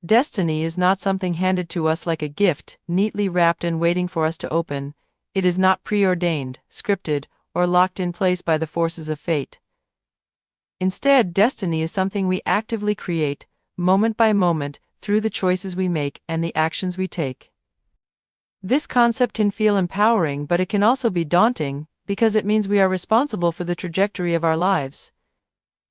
Destiny is not something handed to us like a gift, neatly wrapped and waiting for us to open. It is not preordained, scripted, or locked in place by the forces of fate. Instead, destiny is something we actively create, moment by moment, through the choices we make and the actions we take. This concept can feel empowering, but it can also be daunting, because it means we are responsible for the trajectory of our lives.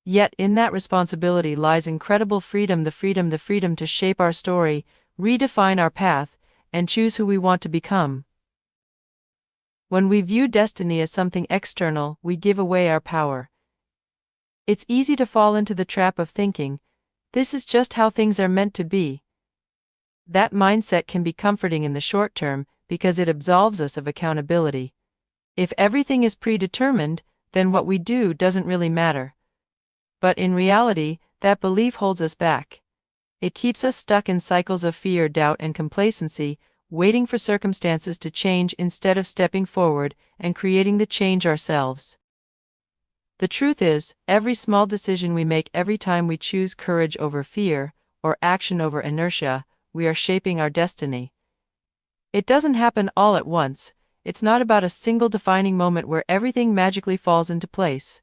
Yet in that responsibility lies incredible freedom, the freedom to shape our story, redefine our path, and choose who we want to become. When we view destiny as something external, we give away our power. It's easy to fall into the trap of thinking, this is just how things are meant to be. That mindset can be comforting in the short term because it absolves us of accountability. If everything is predetermined, then what we do doesn't really matter. But in reality, that belief holds us back. It keeps us stuck in cycles of fear, doubt, and complacency, waiting for circumstances to change instead of stepping forward and creating the change ourselves. The truth is, every small decision we make, every time we choose courage over fear, or action over inertia, we are shaping our destiny. It doesn't happen all at once. It's not about a single defining moment where everything magically falls into place.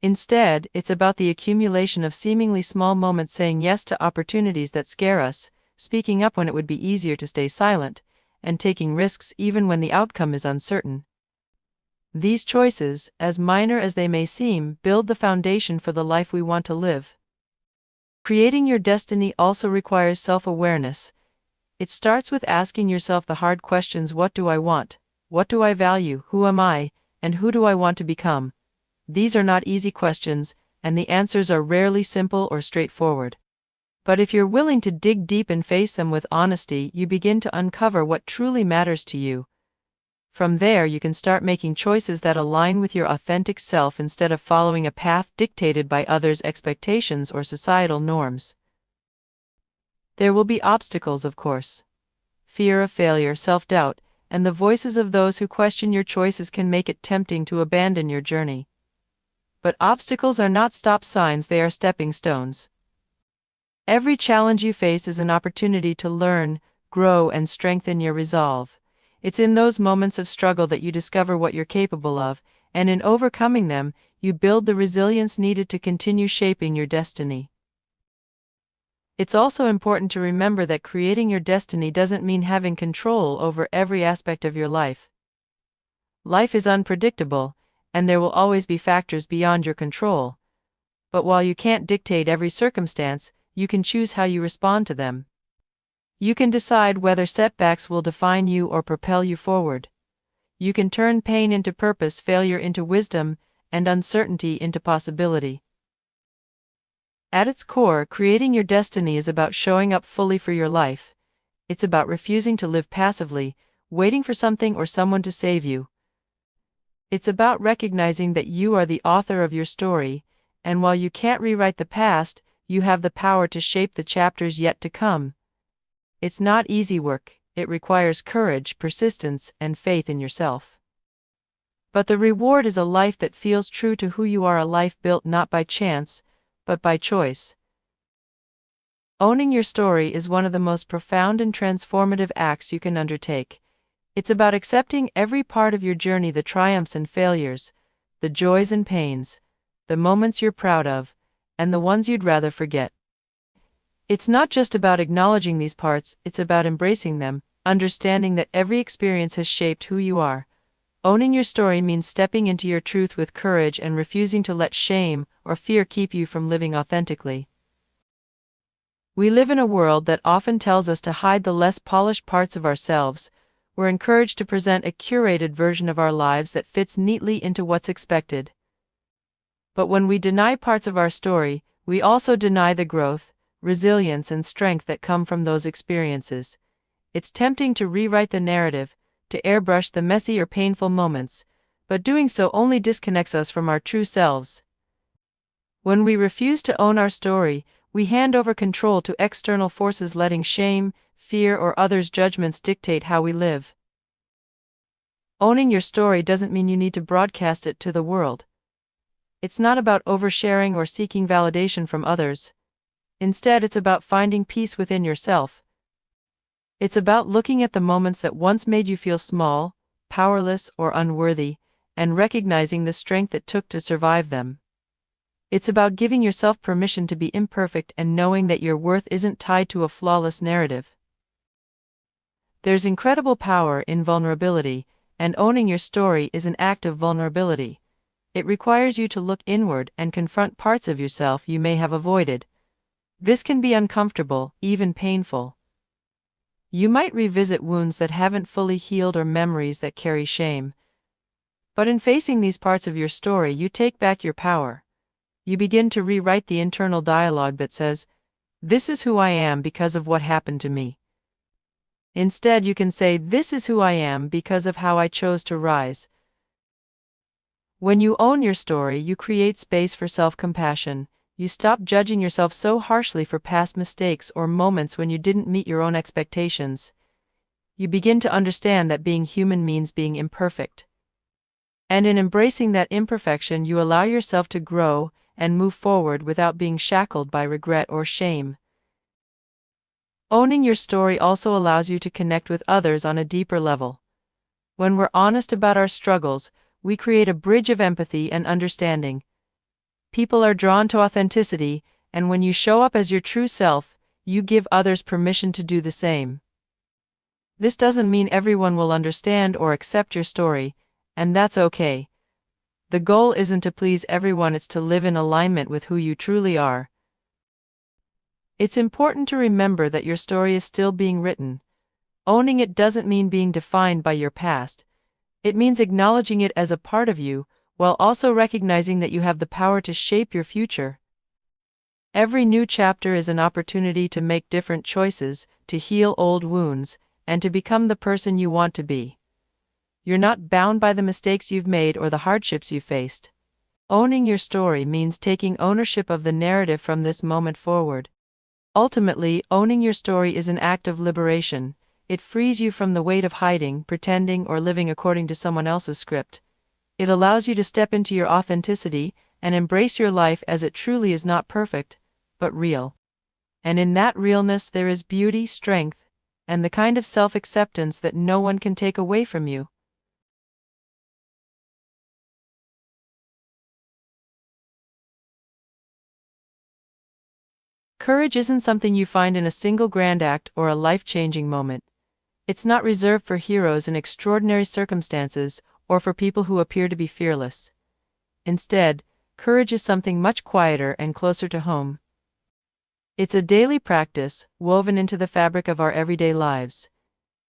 Instead, it's about the accumulation of seemingly small moments, saying yes to opportunities that scare us, speaking up when it would be easier to stay silent, and taking risks even when the outcome is uncertain. These choices, as minor as they may seem, build the foundation for the life we want to live. Creating your destiny also requires self-awareness. It starts with asking yourself the hard questions: what do I want? What do I value? Who am I? And who do I want to become? These are not easy questions, and the answers are rarely simple or straightforward. But if you're willing to dig deep and face them with honesty, you begin to uncover what truly matters to you. From there, you can start making choices that align with your authentic self instead of following a path dictated by others' expectations or societal norms. There will be obstacles, of course. Fear of failure, self-doubt, and the voices of those who question your choices can make it tempting to abandon your journey. But obstacles are not stop signs, they are stepping stones. Every challenge you face is an opportunity to learn, grow, and strengthen your resolve. It's in those moments of struggle that you discover what you're capable of, and in overcoming them, you build the resilience needed to continue shaping your destiny. It's also important to remember that creating your destiny doesn't mean having control over every aspect of your life. Life is unpredictable, and there will always be factors beyond your control. But while you can't dictate every circumstance, you can choose how you respond to them. You can decide whether setbacks will define you or propel you forward. You can turn pain into purpose, failure into wisdom, and uncertainty into possibility. At its core, creating your destiny is about showing up fully for your life. It's about refusing to live passively, waiting for something or someone to save you. It's about recognizing that you are the author of your story, and while you can't rewrite the past, you have the power to shape the chapters yet to come. It's not easy work. It requires courage, persistence, and faith in yourself. But the reward is a life that feels true to who you are, a life built not by chance, but by choice. Owning your story is one of the most profound and transformative acts you can undertake. It's about accepting every part of your journey, the triumphs and failures, the joys and pains, the moments you're proud of, and the ones you'd rather forget. It's not just about acknowledging these parts, it's about embracing them, understanding that every experience has shaped who you are. Owning your story means stepping into your truth with courage and refusing to let shame or fear keep you from living authentically. We live in a world that often tells us to hide the less polished parts of ourselves. We're encouraged to present a curated version of our lives that fits neatly into what's expected. But when we deny parts of our story, we also deny the growth, resilience, and strength that come from those experiences. It's tempting to rewrite the narrative, to airbrush the messy or painful moments, but doing so only disconnects us from our true selves. When we refuse to own our story, we hand over control to external forces, letting shame, fear, or others' judgments dictate how we live. Owning your story doesn't mean you need to broadcast it to the world. It's not about oversharing or seeking validation from others. Instead, it's about finding peace within yourself. It's about looking at the moments that once made you feel small, powerless, or unworthy, and recognizing the strength it took to survive them. It's about giving yourself permission to be imperfect and knowing that your worth isn't tied to a flawless narrative. There's incredible power in vulnerability, and owning your story is an act of vulnerability. It requires you to look inward and confront parts of yourself you may have avoided. This can be uncomfortable, even painful. You might revisit wounds that haven't fully healed or memories that carry shame. But in facing these parts of your story, you take back your power. You begin to rewrite the internal dialogue that says, "This is who I am because of what happened to me." Instead, you can say, "This is who I am because of how I chose to rise." When you own your story, you create space for self-compassion. You stop judging yourself so harshly for past mistakes or moments when you didn't meet your own expectations. You begin to understand that being human means being imperfect. And in embracing that imperfection, you allow yourself to grow and move forward without being shackled by regret or shame. Owning your story also allows you to connect with others on a deeper level. When we're honest about our struggles, we create a bridge of empathy and understanding. People are drawn to authenticity, and when you show up as your true self, you give others permission to do the same. This doesn't mean everyone will understand or accept your story, and that's okay. The goal isn't to please everyone, it's to live in alignment with who you truly are. It's important to remember that your story is still being written. Owning it doesn't mean being defined by your past. It means acknowledging it as a part of you, while also recognizing that you have the power to shape your future. Every new chapter is an opportunity to make different choices, to heal old wounds, and to become the person you want to be. You're not bound by the mistakes you've made or the hardships you faced. Owning your story means taking ownership of the narrative from this moment forward. Ultimately, owning your story is an act of liberation. It frees you from the weight of hiding, pretending, or living according to someone else's script. It allows you to step into your authenticity and embrace your life as it truly is, not perfect, but real. And in that realness there is beauty, strength, and the kind of self-acceptance that no one can take away from you. Courage isn't something you find in a single grand act or a life-changing moment. It's not reserved for heroes in extraordinary circumstances or for people who appear to be fearless. Instead, courage is something much quieter and closer to home. It's a daily practice, woven into the fabric of our everyday lives.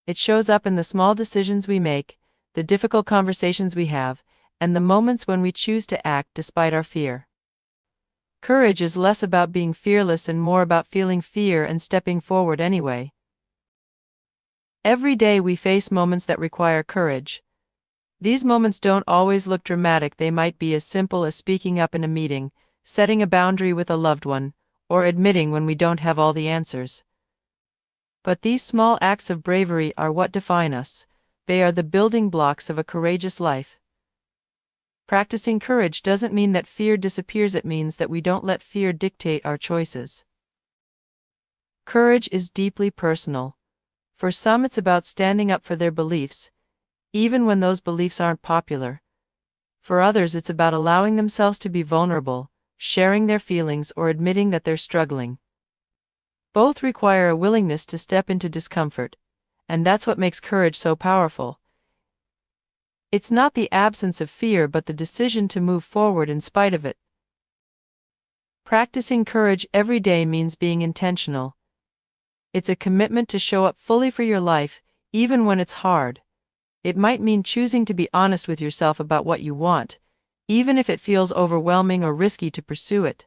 It shows up in the small decisions we make, the difficult conversations we have, and the moments when we choose to act despite our fear. Courage is less about being fearless and more about feeling fear and stepping forward anyway. Every day we face moments that require courage. These moments don't always look dramatic. They might be as simple as speaking up in a meeting, setting a boundary with a loved one, or admitting when we don't have all the answers. But these small acts of bravery are what define us. They are the building blocks of a courageous life. Practicing courage doesn't mean that fear disappears, it means that we don't let fear dictate our choices. Courage is deeply personal. For some, it's about standing up for their beliefs, even when those beliefs aren't popular. For others, it's about allowing themselves to be vulnerable, sharing their feelings, or admitting that they're struggling. Both require a willingness to step into discomfort, and that's what makes courage so powerful. It's not the absence of fear, but the decision to move forward in spite of it. Practicing courage every day means being intentional. It's a commitment to show up fully for your life, even when it's hard. It might mean choosing to be honest with yourself about what you want, even if it feels overwhelming or risky to pursue it.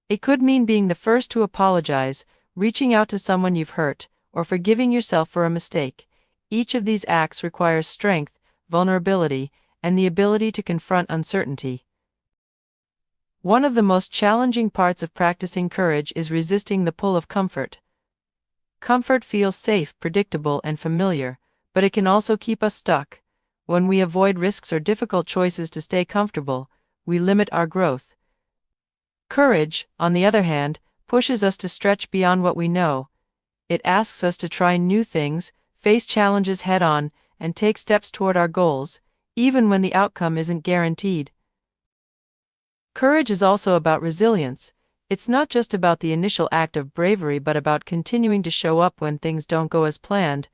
It could mean being the first to apologize, reaching out to someone you've hurt, or forgiving yourself for a mistake. Each of these acts requires strength, vulnerability, and the ability to confront uncertainty. One of the most challenging parts of practicing courage is resisting the pull of comfort. Comfort feels safe, predictable, and familiar, but it can also keep us stuck. When we avoid risks or difficult choices to stay comfortable, we limit our growth. Courage, on the other hand, pushes us to stretch beyond what we know. It asks us to try new things, face challenges head on, and take steps toward our goals, even when the outcome isn't guaranteed. Courage is also about resilience. It's not just about the initial act of bravery, but about continuing to show up when things don't go as planned.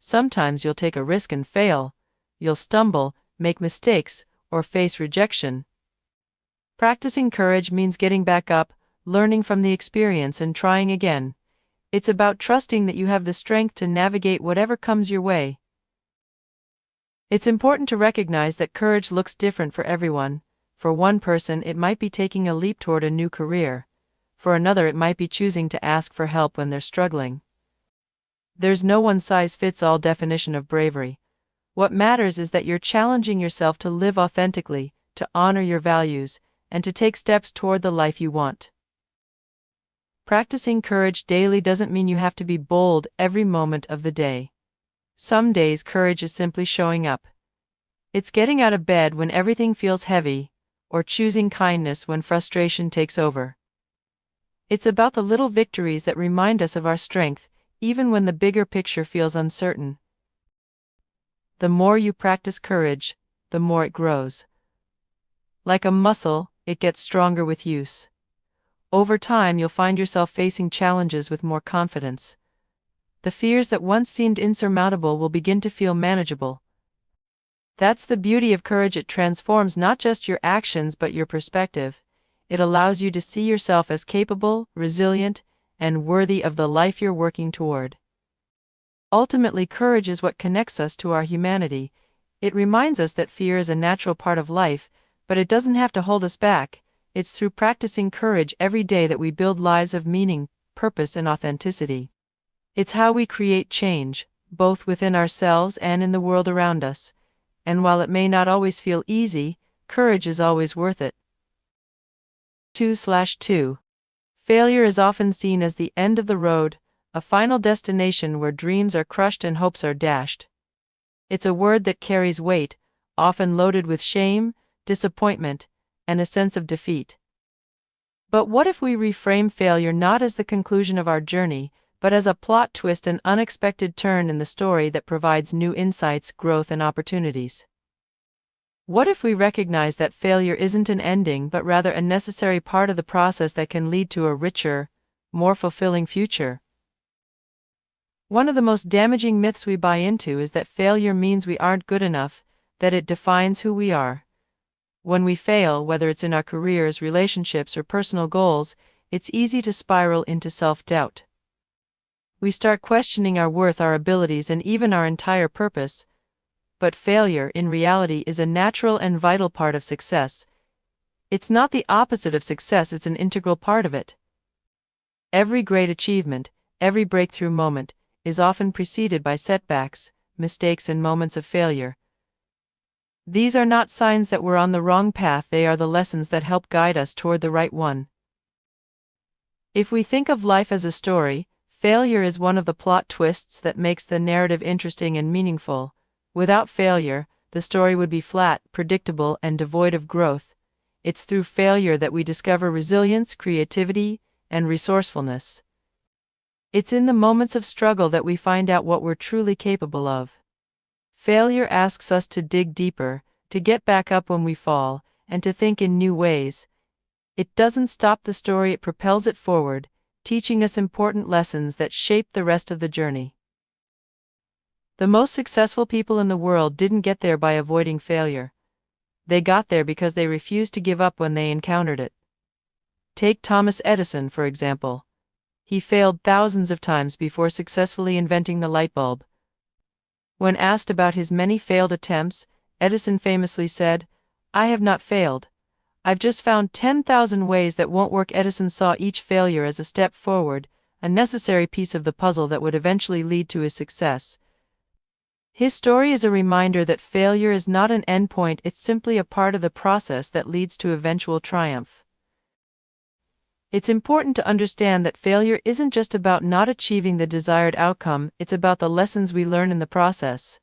Sometimes you'll take a risk and fail. You'll stumble, make mistakes, or face rejection. Practicing courage means getting back up, learning from the experience, and trying again. It's about trusting that you have the strength to navigate whatever comes your way. It's important to recognize that courage looks different for everyone. For one person, it might be taking a leap toward a new career. For another, it might be choosing to ask for help when they're struggling. There's no one-size-fits-all definition of bravery. What matters is that you're challenging yourself to live authentically, to honor your values, and to take steps toward the life you want. Practicing courage daily doesn't mean you have to be bold every moment of the day. Some days courage is simply showing up. It's getting out of bed when everything feels heavy, or choosing kindness when frustration takes over. It's about the little victories that remind us of our strength, even when the bigger picture feels uncertain. The more you practice courage, the more it grows. Like a muscle, it gets stronger with use. Over time, you'll find yourself facing challenges with more confidence. The fears that once seemed insurmountable will begin to feel manageable. That's the beauty of courage. It transforms not just your actions but your perspective. It allows you to see yourself as capable, resilient, and worthy of the life you're working toward. Ultimately, courage is what connects us to our humanity. It reminds us that fear is a natural part of life, but it doesn't have to hold us back. It's through practicing courage every day that we build lives of meaning, purpose, and authenticity. It's how we create change, both within ourselves and in the world around us. And while it may not always feel easy, courage is always worth it. 2/2. Failure is often seen as the end of the road, a final destination where dreams are crushed and hopes are dashed. It's a word that carries weight, often loaded with shame, disappointment, and a sense of defeat. But what if we reframe failure not as the conclusion of our journey, but as a plot twist, an unexpected turn in the story that provides new insights, growth, and opportunities? What if we recognize that failure isn't an ending but rather a necessary part of the process that can lead to a richer, more fulfilling future? One of the most damaging myths we buy into is that failure means we aren't good enough, that it defines who we are. When we fail, whether it's in our careers, relationships, or personal goals, it's easy to spiral into self-doubt. We start questioning our worth, our abilities, and even our entire purpose. But failure, in reality, is a natural and vital part of success. It's not the opposite of success, it's an integral part of it. Every great achievement, every breakthrough moment, is often preceded by setbacks, mistakes, and moments of failure. These are not signs that we're on the wrong path, they are the lessons that help guide us toward the right one. If we think of life as a story, failure is one of the plot twists that makes the narrative interesting and meaningful. Without failure, the story would be flat, predictable, and devoid of growth. It's through failure that we discover resilience, creativity, and resourcefulness. It's in the moments of struggle that we find out what we're truly capable of. Failure asks us to dig deeper, to get back up when we fall, and to think in new ways. It doesn't stop the story, it propels it forward, teaching us important lessons that shape the rest of the journey. The most successful people in the world didn't get there by avoiding failure. They got there because they refused to give up when they encountered it. Take Thomas Edison, for example. He failed thousands of times before successfully inventing the light bulb. When asked about his many failed attempts, Edison famously said, "I have not failed. I've just found 10,000 ways that won't work." Edison saw each failure as a step forward, a necessary piece of the puzzle that would eventually lead to his success. His story is a reminder that failure is not an endpoint, it's simply a part of the process that leads to eventual triumph. It's important to understand that failure isn't just about not achieving the desired outcome, it's about the lessons we learn in the process.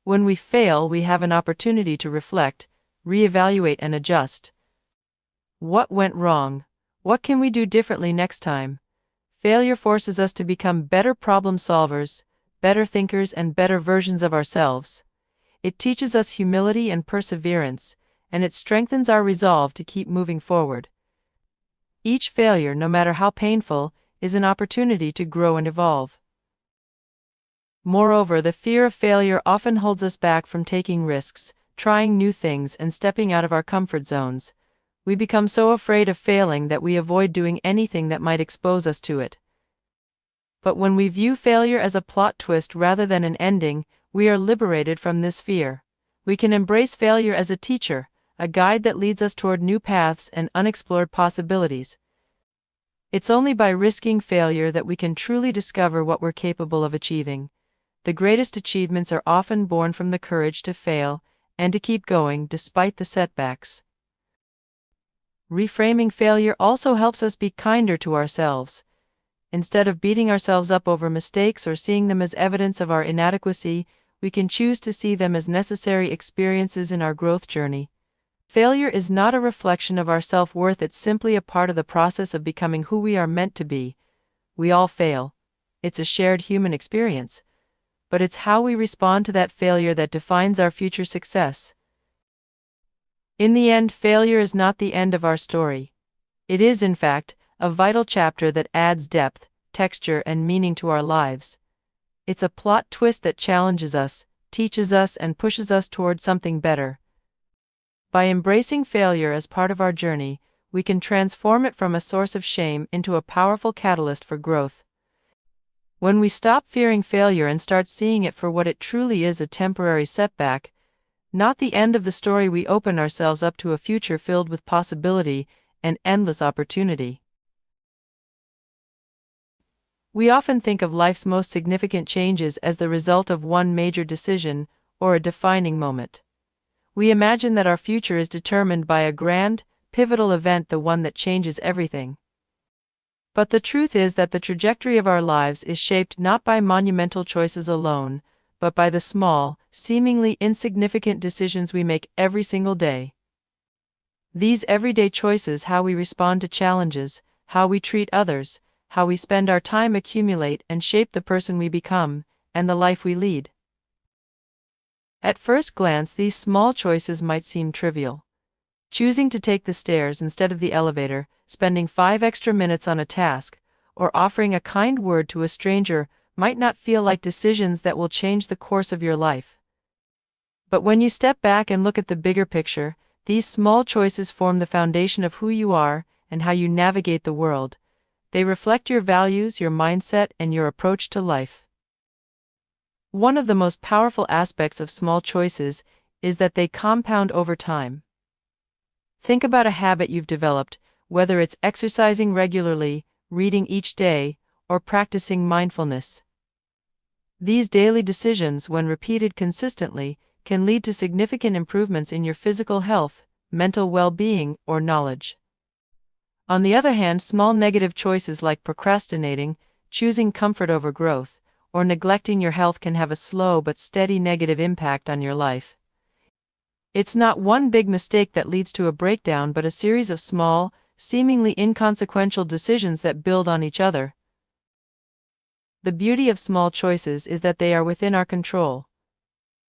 When we fail, we have an opportunity to reflect, reevaluate, and adjust. What went wrong? What can we do differently next time? Failure forces us to become better problem solvers, better thinkers, and better versions of ourselves. It teaches us humility and perseverance, and it strengthens our resolve to keep moving forward. Each failure, no matter how painful, is an opportunity to grow and evolve. Moreover, the fear of failure often holds us back from taking risks, trying new things, and stepping out of our comfort zones. We become so afraid of failing that we avoid doing anything that might expose us to it. But when we view failure as a plot twist rather than an ending, we are liberated from this fear. We can embrace failure as a teacher, a guide that leads us toward new paths and unexplored possibilities. It's only by risking failure that we can truly discover what we're capable of achieving. The greatest achievements are often born from the courage to fail and to keep going despite the setbacks. Reframing failure also helps us be kinder to ourselves. Instead of beating ourselves up over mistakes or seeing them as evidence of our inadequacy, we can choose to see them as necessary experiences in our growth journey. Failure is not a reflection of our self-worth, it's simply a part of the process of becoming who we are meant to be. We all fail. It's a shared human experience. But it's how we respond to that failure that defines our future success. In the end, failure is not the end of our story. It is, in fact, a vital chapter that adds depth, texture, and meaning to our lives. It's a plot twist that challenges us, teaches us, and pushes us toward something better. By embracing failure as part of our journey, we can transform it from a source of shame into a powerful catalyst for growth. When we stop fearing failure and start seeing it for what it truly is, a temporary setback, not the end of the story, we open ourselves up to a future filled with possibility and endless opportunity. We often think of life's most significant changes as the result of one major decision or a defining moment. We imagine that our future is determined by a grand, pivotal event, the one that changes everything. But the truth is that the trajectory of our lives is shaped not by monumental choices alone, but by the small, seemingly insignificant decisions we make every single day. These everyday choices, how we respond to challenges, how we treat others, how we spend our time, accumulate and shape the person we become, and the life we lead. At first glance, these small choices might seem trivial. Choosing to take the stairs instead of the elevator, spending 5 extra minutes on a task, or offering a kind word to a stranger might not feel like decisions that will change the course of your life. But when you step back and look at the bigger picture, these small choices form the foundation of who you are and how you navigate the world. They reflect your values, your mindset, and your approach to life. One of the most powerful aspects of small choices is that they compound over time. Think about a habit you've developed, whether it's exercising regularly, reading each day, or practicing mindfulness. These daily decisions, when repeated consistently, can lead to significant improvements in your physical health, mental well-being, or knowledge. On the other hand, small negative choices like procrastinating, choosing comfort over growth, or neglecting your health can have a slow but steady negative impact on your life. It's not one big mistake that leads to a breakdown, but a series of small, seemingly inconsequential decisions that build on each other. The beauty of small choices is that they are within our control.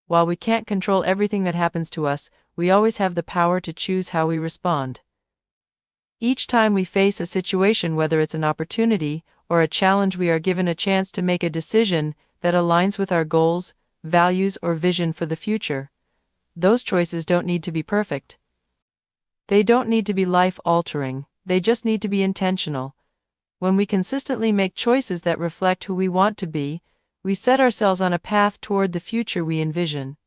While we can't control everything that happens to us, we always have the power to choose how we respond. Each time we face a situation, whether it's an opportunity or a challenge, we are given a chance to make a decision that aligns with our goals, values, or vision for the future. Those choices don't need to be perfect. They don't need to be life-altering, they just need to be intentional. When we consistently make choices that reflect who we want to be, we set ourselves on a path toward the future we envision.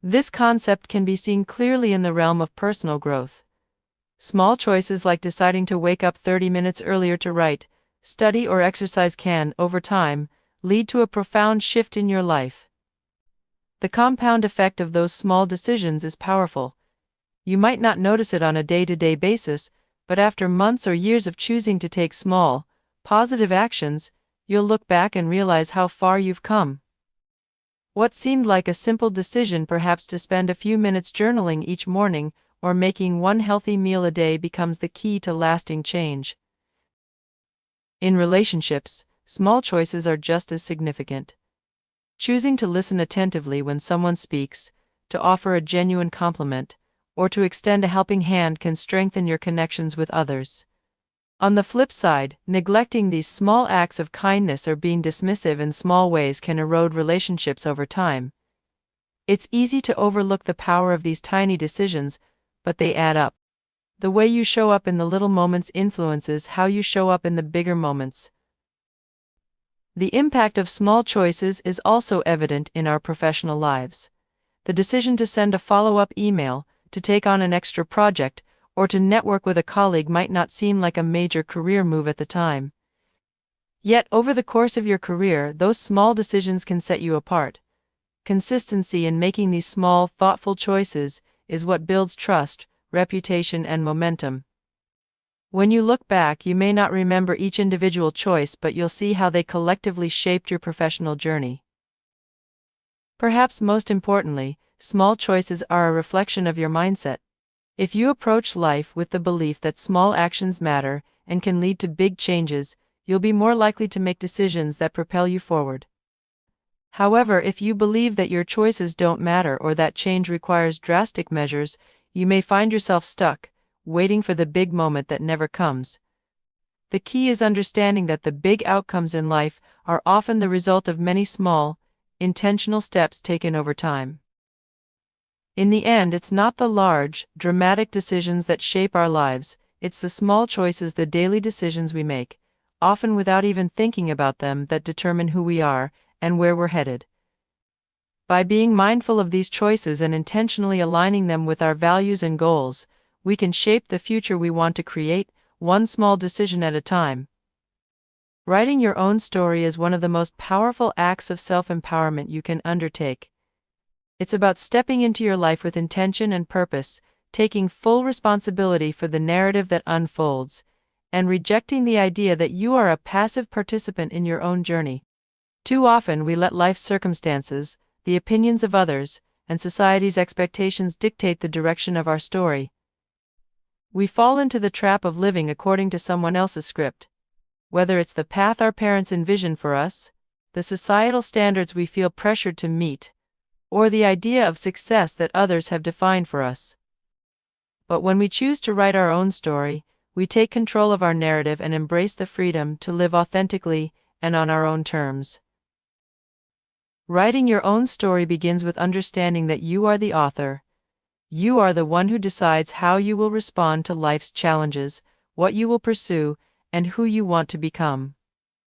This concept can be seen clearly in the realm of personal growth. Small choices like deciding to wake up 30 minutes earlier to write, study, or exercise can, over time, lead to a profound shift in your life. The compound effect of those small decisions is powerful. You might not notice it on a day-to-day basis, but after months or years of choosing to take small, positive actions, you'll look back and realize how far you've come. What seemed like a simple decision, perhaps to spend a few minutes journaling each morning, or making one healthy meal a day becomes the key to lasting change. In relationships, small choices are just as significant. Choosing to listen attentively when someone speaks, to offer a genuine compliment, or to extend a helping hand can strengthen your connections with others. On the flip side, neglecting these small acts of kindness or being dismissive in small ways can erode relationships over time. It's easy to overlook the power of these tiny decisions, but they add up. The way you show up in the little moments influences how you show up in the bigger moments. The impact of small choices is also evident in our professional lives. The decision to send a follow-up email, to take on an extra project, or to network with a colleague might not seem like a major career move at the time. Yet over the course of your career, those small decisions can set you apart. Consistency in making these small, thoughtful choices is what builds trust, reputation, and momentum. When you look back, you may not remember each individual choice, but you'll see how they collectively shaped your professional journey. Perhaps most importantly, small choices are a reflection of your mindset. If you approach life with the belief that small actions matter and can lead to big changes, you'll be more likely to make decisions that propel you forward. However, if you believe that your choices don't matter or that change requires drastic measures, you may find yourself stuck, waiting for the big moment that never comes. The key is understanding that the big outcomes in life are often the result of many small, intentional steps taken over time. In the end, it's not the large, dramatic decisions that shape our lives, it's the small choices, the daily decisions we make, often without even thinking about them, that determine who we are and where we're headed. By being mindful of these choices and intentionally aligning them with our values and goals, we can shape the future we want to create, one small decision at a time. Writing your own story is one of the most powerful acts of self-empowerment you can undertake. It's about stepping into your life with intention and purpose, taking full responsibility for the narrative that unfolds, and rejecting the idea that you are a passive participant in your own journey. Too often we let life's circumstances, the opinions of others, and society's expectations dictate the direction of our story. We fall into the trap of living according to someone else's script. Whether it's the path our parents envision for us, the societal standards we feel pressured to meet, or the idea of success that others have defined for us. But when we choose to write our own story, we take control of our narrative and embrace the freedom to live authentically and on our own terms. Writing your own story begins with understanding that you are the author. You are the one who decides how you will respond to life's challenges, what you will pursue, and who you want to become.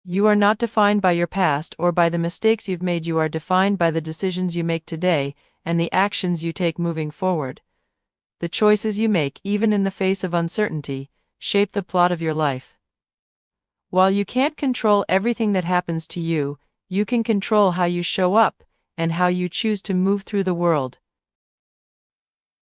You are not defined by your past or by the mistakes you've made. You are defined by the decisions you make today and the actions you take moving forward. The choices you make, even in the face of uncertainty, shape the plot of your life. While you can't control everything that happens to you, you can control how you show up and how you choose to move through the world.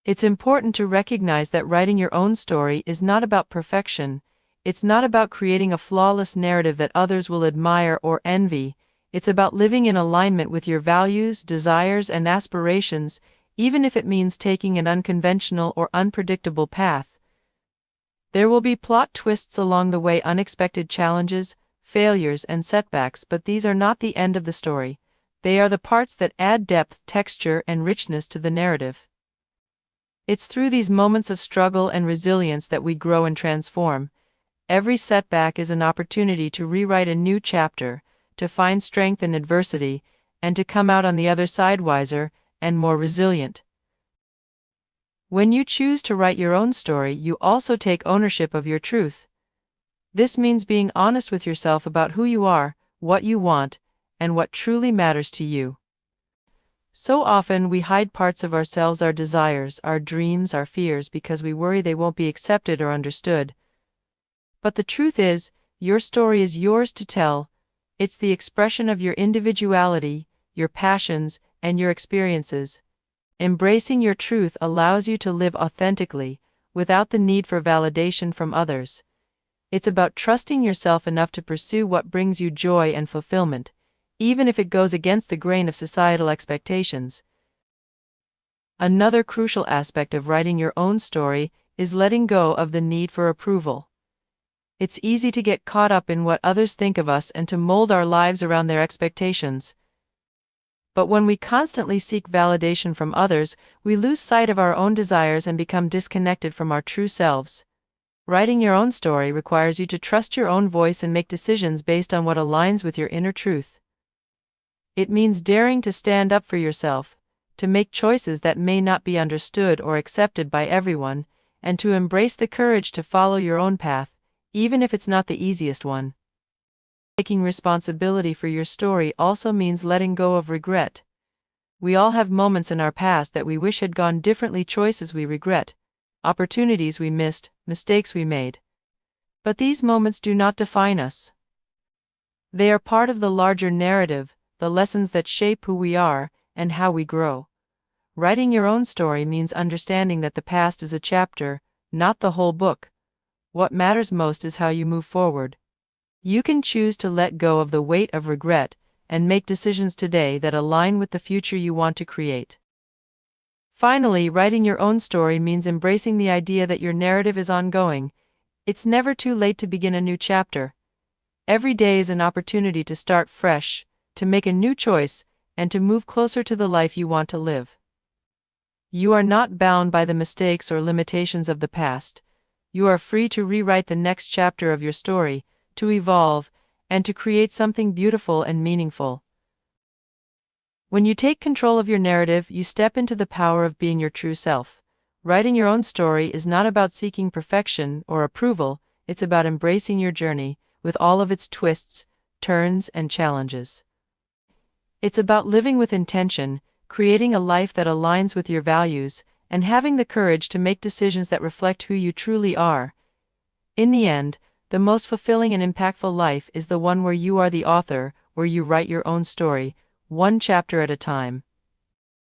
It's important to recognize that writing your own story is not about perfection. It's not about creating a flawless narrative that others will admire or envy. It's about living in alignment with your values, desires, and aspirations, even if it means taking an unconventional or unpredictable path. There will be plot twists along the way, unexpected challenges, failures, and setbacks, but these are not the end of the story. They are the parts that add depth, texture, and richness to the narrative. It's through these moments of struggle and resilience that we grow and transform. Every setback is an opportunity to rewrite a new chapter, to find strength in adversity, and to come out on the other side wiser and more resilient. When you choose to write your own story, you also take ownership of your truth. This means being honest with yourself about who you are, what you want, and what truly matters to you. So often we hide parts of ourselves, our desires, our dreams, our fears, because we worry they won't be accepted or understood. But the truth is, your story is yours to tell. It's the expression of your individuality, your passions, and your experiences. Embracing your truth allows you to live authentically, without the need for validation from others. It's about trusting yourself enough to pursue what brings you joy and fulfillment, even if it goes against the grain of societal expectations. Another crucial aspect of writing your own story is letting go of the need for approval. It's easy to get caught up in what others think of us and to mold our lives around their expectations. But when we constantly seek validation from others, we lose sight of our own desires and become disconnected from our true selves. Writing your own story requires you to trust your own voice and make decisions based on what aligns with your inner truth. It means daring to stand up for yourself, to make choices that may not be understood or accepted by everyone, and to embrace the courage to follow your own path, even if it's not the easiest one. Taking responsibility for your story also means letting go of regret. We all have moments in our past that we wish had gone differently, choices we regret, opportunities we missed, mistakes we made. But these moments do not define us. They are part of the larger narrative, the lessons that shape who we are and how we grow. Writing your own story means understanding that the past is a chapter, not the whole book. What matters most is how you move forward. You can choose to let go of the weight of regret and make decisions today that align with the future you want to create. Finally, writing your own story means embracing the idea that your narrative is ongoing. It's never too late to begin a new chapter. Every day is an opportunity to start fresh, to make a new choice, and to move closer to the life you want to live. You are not bound by the mistakes or limitations of the past. You are free to rewrite the next chapter of your story, to evolve, and to create something beautiful and meaningful. When you take control of your narrative, you step into the power of being your true self. Writing your own story is not about seeking perfection or approval, it's about embracing your journey, with all of its twists, turns, and challenges. It's about living with intention, creating a life that aligns with your values, and having the courage to make decisions that reflect who you truly are. In the end, the most fulfilling and impactful life is the one where you are the author, where you write your own story, one chapter at a time.